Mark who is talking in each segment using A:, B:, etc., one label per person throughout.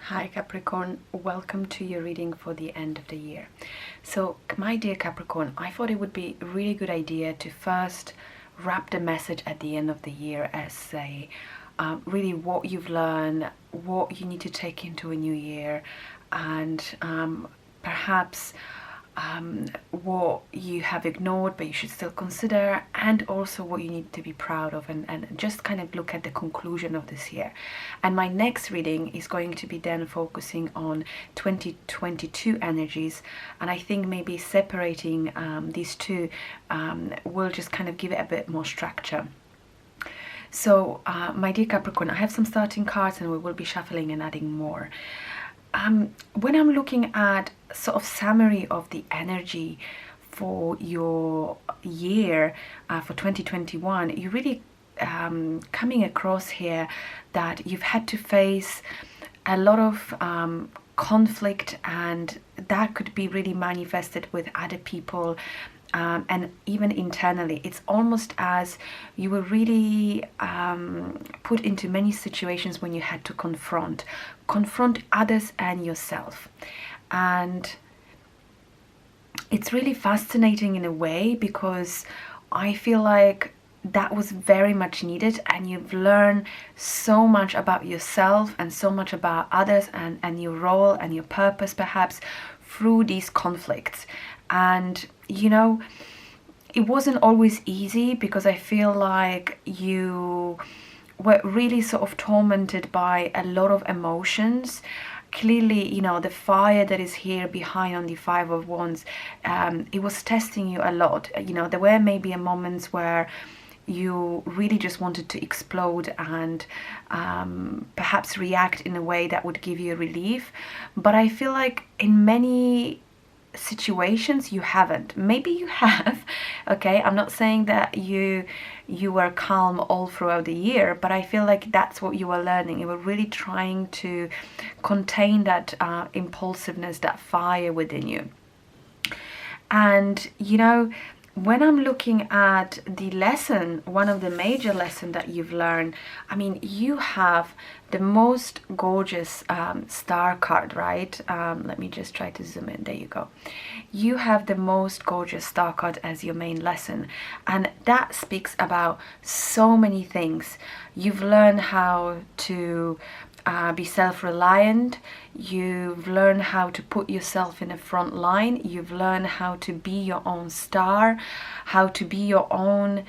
A: Hi Capricorn, welcome to your reading for the end of the year. So my dear Capricorn, I thought it would be a really good idea to first wrap the message at the end of the year as really what you've learned, what you need to take into a new year, and perhaps what you have ignored but you should still consider, and also what you need to be proud of, and just kind of look at the conclusion of this year. And my next reading is going to be then focusing on 2022 energies, and I think maybe separating these two will just kind of give it a bit more structure. So my dear Capricorn, I have some starting cards and we will be shuffling and adding more. When I'm looking at sort of summary of the energy for your year for 2021, you really coming across here that you've had to face a lot of conflict, and that could be really manifested with other people. And even internally, it's almost as you were really put into many situations when you had to confront others and yourself. And it's really fascinating in a way, because I feel like that was very much needed, and you've learned so much about yourself and so much about others and your role and your purpose perhaps through these conflicts. And you know, it wasn't always easy, because I feel like you were really sort of tormented by a lot of emotions. Clearly, you know, the fire that is here behind on the Five of Wands, it was testing you a lot. You know, there were maybe moments where you really just wanted to explode and perhaps react in a way that would give you relief. But I feel like in many situations you haven't. Maybe you have, okay, I'm not saying that you were calm all throughout the year, but I feel like that's what you were learning. You were really trying to contain that impulsiveness, that fire within you. And you know, when I'm looking at the lesson, one of the major lessons that you've learned, I mean, you have the most gorgeous star card, right? Let me just try to zoom in. There you go. You have the most gorgeous star card as your main lesson. And that speaks about so many things. You've learned how to be self-reliant. You've learned how to put yourself in the front line. You've learned how to be your own star, how to be your own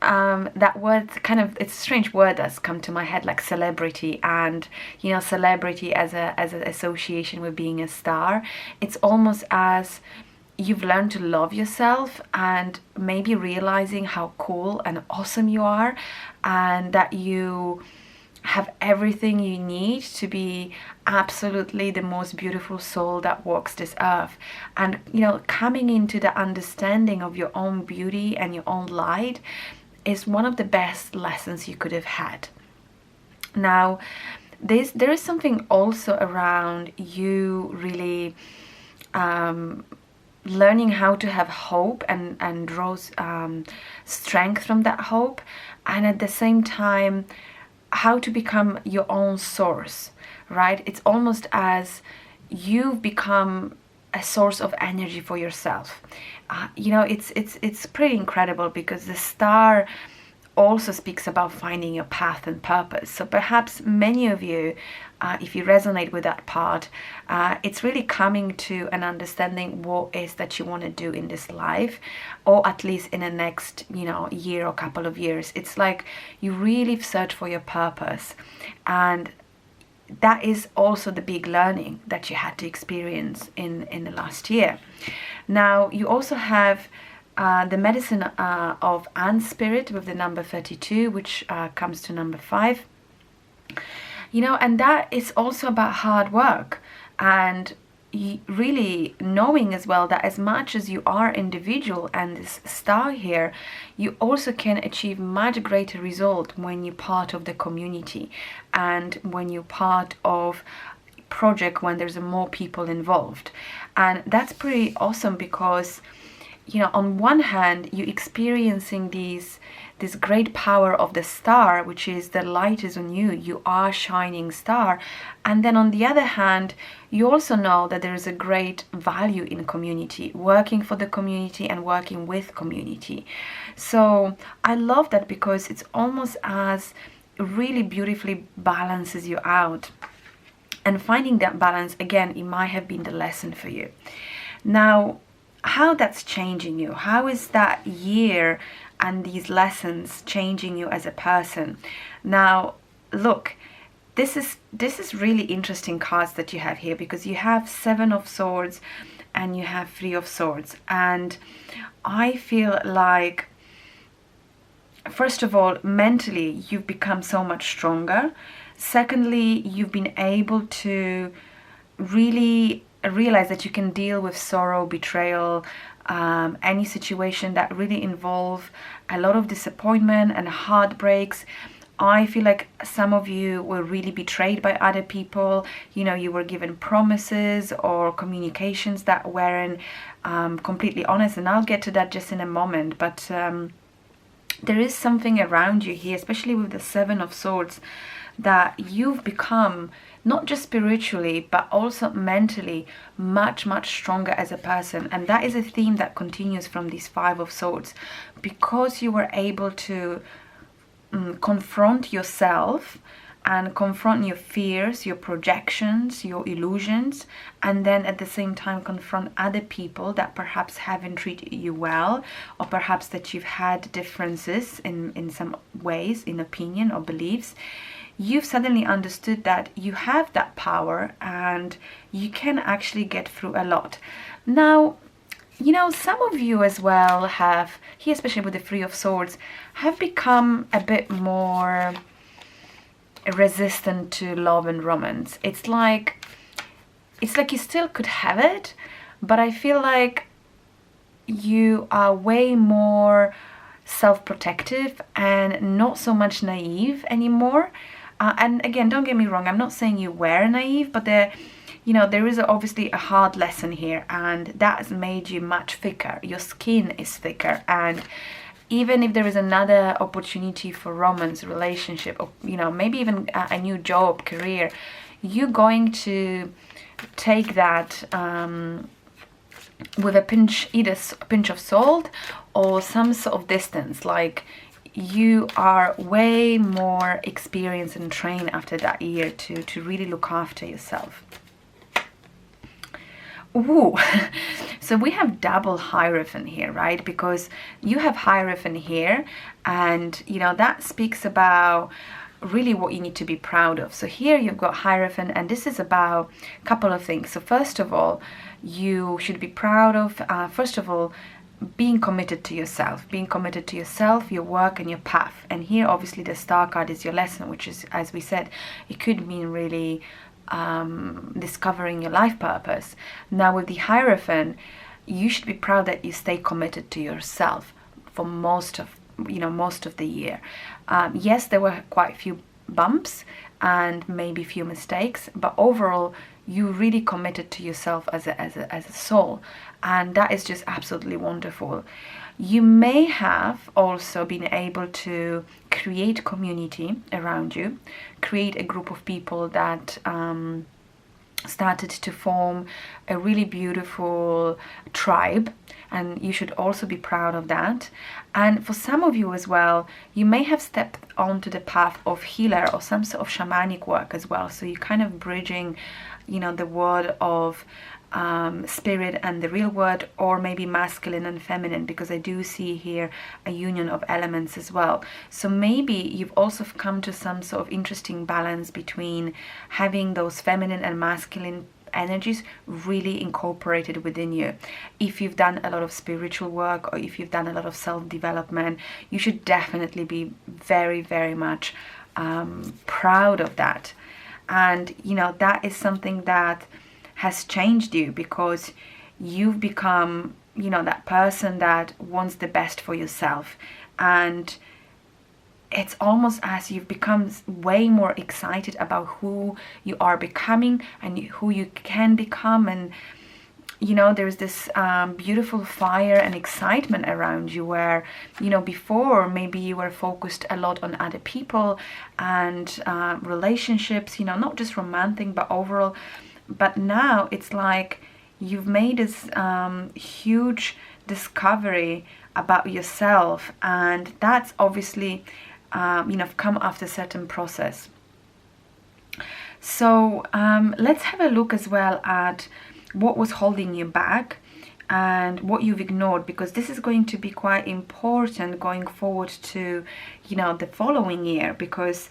A: that word, kind of, it's a strange word that's come to my head, like celebrity. And you know, celebrity as an association with being a star, it's almost as you've learned to love yourself, and maybe realizing how cool and awesome you are, and that you have everything you need to be absolutely the most beautiful soul that walks this earth. And you know, coming into the understanding of your own beauty and your own light is one of the best lessons you could have had. Now, there is something also around you really learning how to have hope and draw strength from that hope, and at the same time how to become your own source, right? It's almost as you've become a source of energy for yourself. You know, it's pretty incredible, because the star also speaks about finding your path and purpose. So perhaps many of you, if you resonate with that part, it's really coming to an understanding what is that you want to do in this life, or at least in the next, you know, year or couple of years. It's like you really search for your purpose, and that is also the big learning that you had to experience in the last year. Now, you also have the medicine of Ant Spirit with the number 32, which comes to number 5. You know, and that is also about hard work, and really knowing as well that as much as you are individual and this star here, you also can achieve much greater result when you're part of the community, and when you're part of project when there's more people involved. And that's pretty awesome, because on one hand, you're experiencing this great power of the star, which is the light is on you, you are shining star. And then on the other hand, you also know that there is a great value in community, working for the community and working with community. So I love that, because it's almost as really beautifully balances you out. And finding that balance, again, it might have been the lesson for you. Now, how that's changing you, how is that year and these lessons changing you as a person? Now, look, this is really interesting cards that you have here, because you have 7 of Swords and you have 3 of Swords. And I feel like, first of all, mentally, you've become so much stronger. Secondly, you've been able to really realize that you can deal with sorrow, betrayal, any situation that really involve a lot of disappointment and heartbreaks. I feel like some of you were really betrayed by other people. You were given promises or communications that weren't completely honest, and I'll get to that just in a moment. But there is something around you here, especially with the 7 of Swords, that you've become, not just spiritually, but also mentally, much, much stronger as a person. And that is a theme that continues from these 5 of Swords, because you were able to confront yourself and confront your fears, your projections, your illusions, and then at the same time confront other people that perhaps haven't treated you well, or perhaps that you've had differences in some ways, in opinion or beliefs. You've suddenly understood that you have that power and you can actually get through a lot. Now, some of you as well have, here especially with the 3 of Swords, have become a bit more resistant to love and romance. It's like you still could have it, but I feel like you are way more self-protective and not so much naive anymore. And again, don't get me wrong, I'm not saying you were naive, but there is obviously a hard lesson here, and that has made you much thicker. Your skin is thicker, and even if there is another opportunity for romance, relationship, or maybe even a new job, career, you're going to take that with a pinch, either a pinch of salt or some sort of distance. Like, you are way more experienced and trained after that year to really look after yourself. Ooh, so we have double Hierophant here, right? Because you have Hierophant here, and that speaks about really what you need to be proud of. So here you've got Hierophant, and this is about a couple of things. So first of all, you should be proud of, first of all, being committed to yourself, your work and your path. And here obviously the Star card is your lesson, which is, as we said, it could mean really discovering your life purpose. Now with the Hierophant, you should be proud that you stay committed to yourself for most of the year. Yes, there were quite a few bumps and maybe a few mistakes, but overall you really committed to yourself as a soul, and that is just absolutely wonderful. You may have also been able to create community around you, create a group of people that started to form a really beautiful tribe, and you should also be proud of that. And for some of you as well, you may have stepped onto the path of healer or some sort of shamanic work as well. So you're kind of bridging, the world of spirit and the real world, or maybe masculine and feminine, because I do see here a union of elements as well. So maybe you've also come to some sort of interesting balance between having those feminine and masculine energies really incorporated within you. If you've done a lot of spiritual work, or if you've done a lot of self-development, you should definitely be very, very much proud of that. And that is something that has changed you, because you've become that person that wants the best for yourself. And it's almost as you've become way more excited about who you are becoming and who you can become. And you know, there's this beautiful fire and excitement around you where, you know, before maybe you were focused a lot on other people and relationships, you know, not just romantic but overall. But now it's like you've made this huge discovery about yourself, and that's obviously, you know, come after a certain process. So let's have a look as well at what was holding you back and what you've ignored, because this is going to be quite important going forward to, you know, the following year, because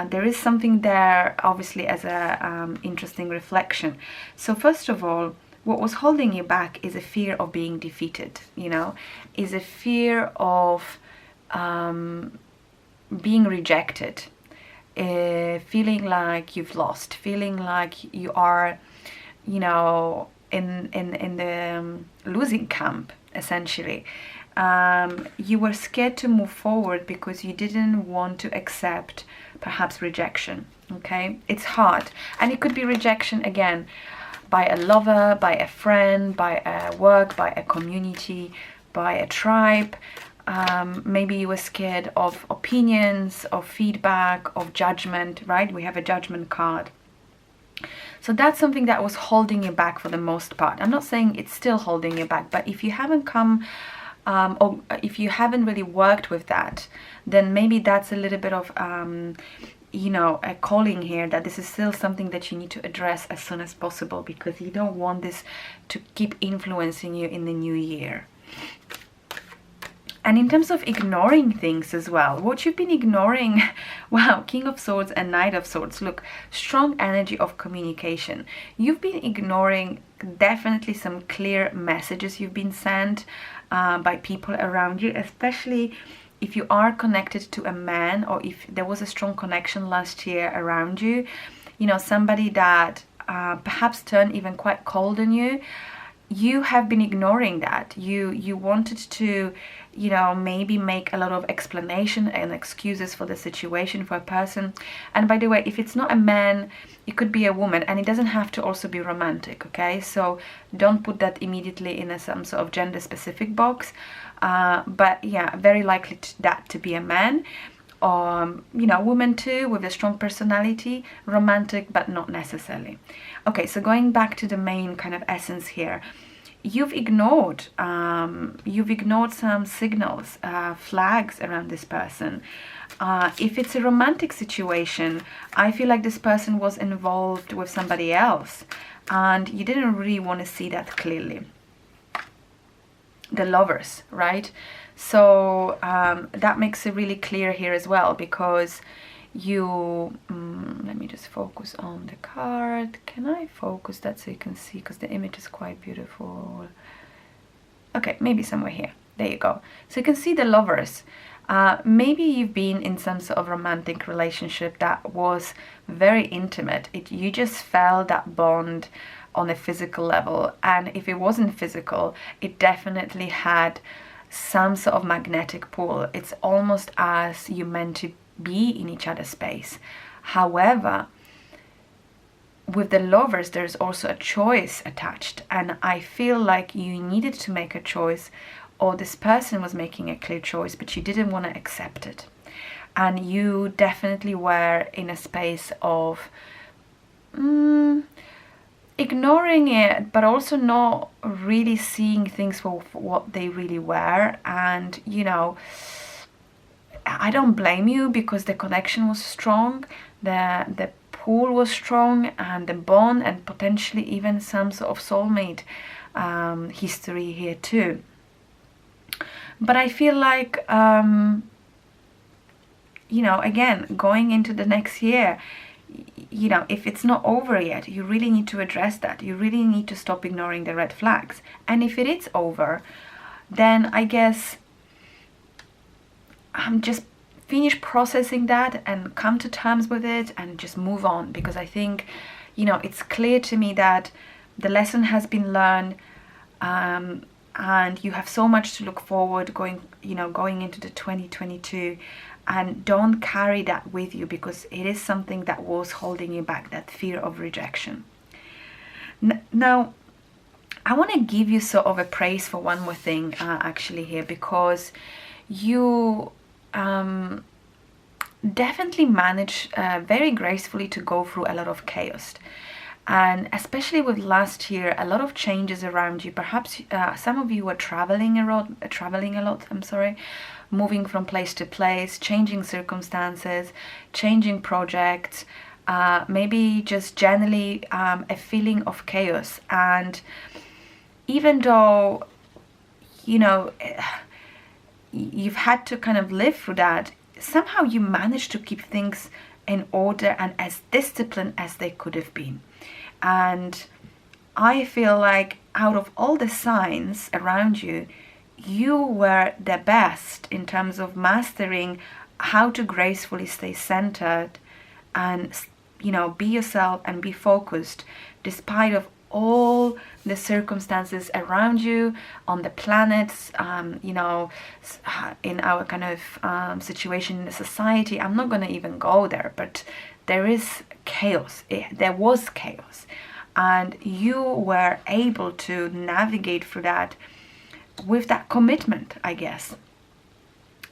A: there is something there obviously as a interesting reflection. So first of all, what was holding you back is a fear of being defeated, you know, is a fear of being rejected, feeling like you've lost, feeling like you are, you know, in the losing camp, essentially. You were scared to move forward because you didn't want to accept perhaps rejection. Okay, it's hard, and it could be rejection again by a lover, by a friend, by a work, by a community, by a tribe. Maybe you were scared of opinions, of feedback, of judgment, right? We have a judgment card. So that's something that was holding you back for the most part. I'm not saying it's still holding you back, but if you haven't come, or if you haven't really worked with that, then maybe that's a little bit of, you know, a calling here, that this is still something that you need to address as soon as possible, because you don't want this to keep influencing you in the new year. And in terms of ignoring things as well, what you've been ignoring, wow, King of Swords and Knight of Swords, look, strong energy of communication. You've been ignoring definitely some clear messages you've been sent by people around you, especially if you are connected to a man, or if there was a strong connection last year around you, you know, somebody that perhaps turned even quite cold on you. You have been ignoring that. You wanted to, you know, maybe make a lot of explanation and excuses for the situation for a person. And by the way, if it's not a man, it could be a woman, and it doesn't have to also be romantic, okay? So don't put that immediately in some sort of gender specific box. But yeah, very likely that to be a man. You know, woman too, with a strong personality, romantic, but not necessarily. Okay, so going back to the main kind of essence here, you've ignored some signals, flags around this person. If it's a romantic situation, I feel like this person was involved with somebody else, and you didn't really want to see that clearly. The Lovers, right? So that makes it really clear here as well, because you let me just focus on the card. Can I focus that so you can see, because the image is quite beautiful. Okay, maybe somewhere here. There you go. So you can see the Lovers. Maybe you've been in some sort of romantic relationship that was very intimate. You just felt that bond on a physical level, and if it wasn't physical, it definitely had some sort of magnetic pull. It's almost as you meant to be in each other's space. However, with the Lovers, there's also a choice attached, and I feel like you needed to make a choice, or this person was making a clear choice, but you didn't want to accept it. And you definitely were in a space of ignoring it, but also not really seeing things for what they really were. And, you know, I don't blame you, because the connection was strong, the pull was strong, and the bond, and potentially even some sort of soulmate history here too. But I feel like, you know, again, going into the next year, you know, if it's not over yet, you really need to address that. You really need to stop ignoring the red flags. And if it is over, then I guess just finish processing that and come to terms with it and just move on. Because I think, you know, it's clear to me that the lesson has been learned, and you have so much to look forward going into the 2022. And don't carry that with you, because it is something that was holding you back, that fear of rejection. Now, I want to give you sort of a praise for one more thing actually here, because you definitely managed very gracefully to go through a lot of chaos. And especially with last year, a lot of changes around you. Perhaps some of you were traveling a lot, I'm sorry, moving from place to place, changing circumstances, changing projects, maybe just generally a feeling of chaos. And even though, you know, you've had to kind of live through that, somehow you managed to keep things in order and as disciplined as they could have been. And I feel like out of all the signs around you, you were the best in terms of mastering how to gracefully stay centered and, you know, be yourself and be focused despite of all the circumstances around you on the planets, you know, in our kind of situation in the society. I'm not going to even go there, but there is chaos. There was chaos, and you were able to navigate through that with that commitment, I guess.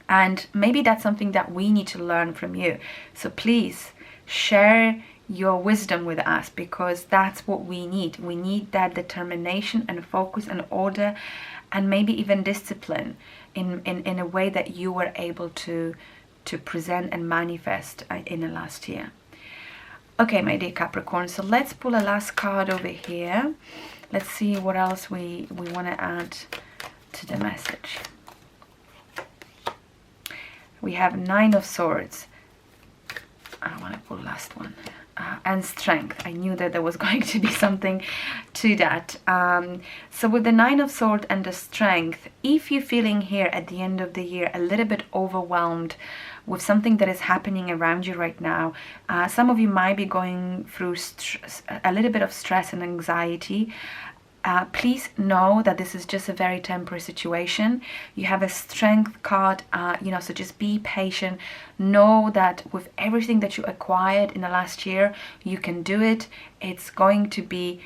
A: And maybe that's something that we need to learn from you. So please share your wisdom with us, because that's what we need. We need that determination and focus and order, and maybe even discipline in a way that you were able to present and manifest in the last year. Okay, my dear Capricorn, so let's pull a last card over here. Let's see what else we want to add to the message. We have Nine of Swords. I want to pull last one. And strength. I knew that there was going to be something to that. So with the Nine of Swords and the strength, if you're feeling here at the end of the year a little bit overwhelmed with something that is happening around you right now, some of you might be going through a little bit of stress and anxiety. Please know that this is just a very temporary situation. You have a strength card, you know, so just be patient. Know that with everything that you acquired in the last year, you can do it. It's going to be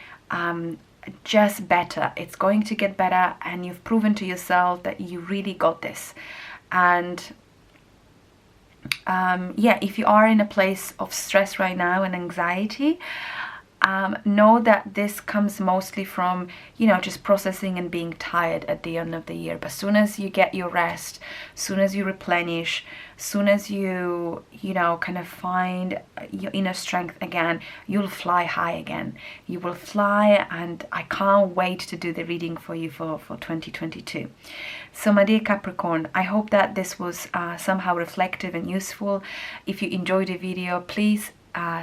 A: just better. It's going to get better, and you've proven to yourself that you really got this. And yeah, if you are in a place of stress right now and anxiety, know that this comes mostly from, you know, just processing and being tired at the end of the year. But as soon as you get your rest, as soon as you replenish, as soon as you know, kind of find your inner strength again, you'll fly high again. You will fly, and I can't wait to do the reading for you for 2022. So my dear Capricorn, I hope that this was somehow reflective and useful. If you enjoyed the video, please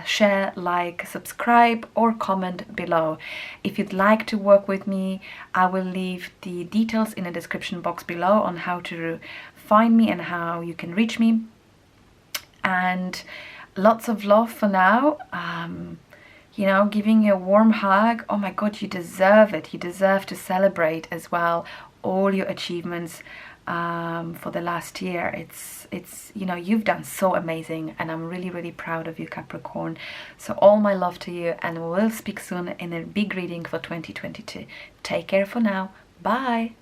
A: share, like, subscribe, or comment below. If you'd like to work with me, I will leave the details in the description box below on how to find me and how you can reach me. And lots of love for now. You know, giving you a warm hug. Oh my God, you deserve it. You deserve to celebrate as well all your achievements for the last year. It's you know, you've done so amazing, and I'm really, really proud of you, Capricorn. So all my love to you, and we'll speak soon in a big reading for 2022. Take care for now. Bye.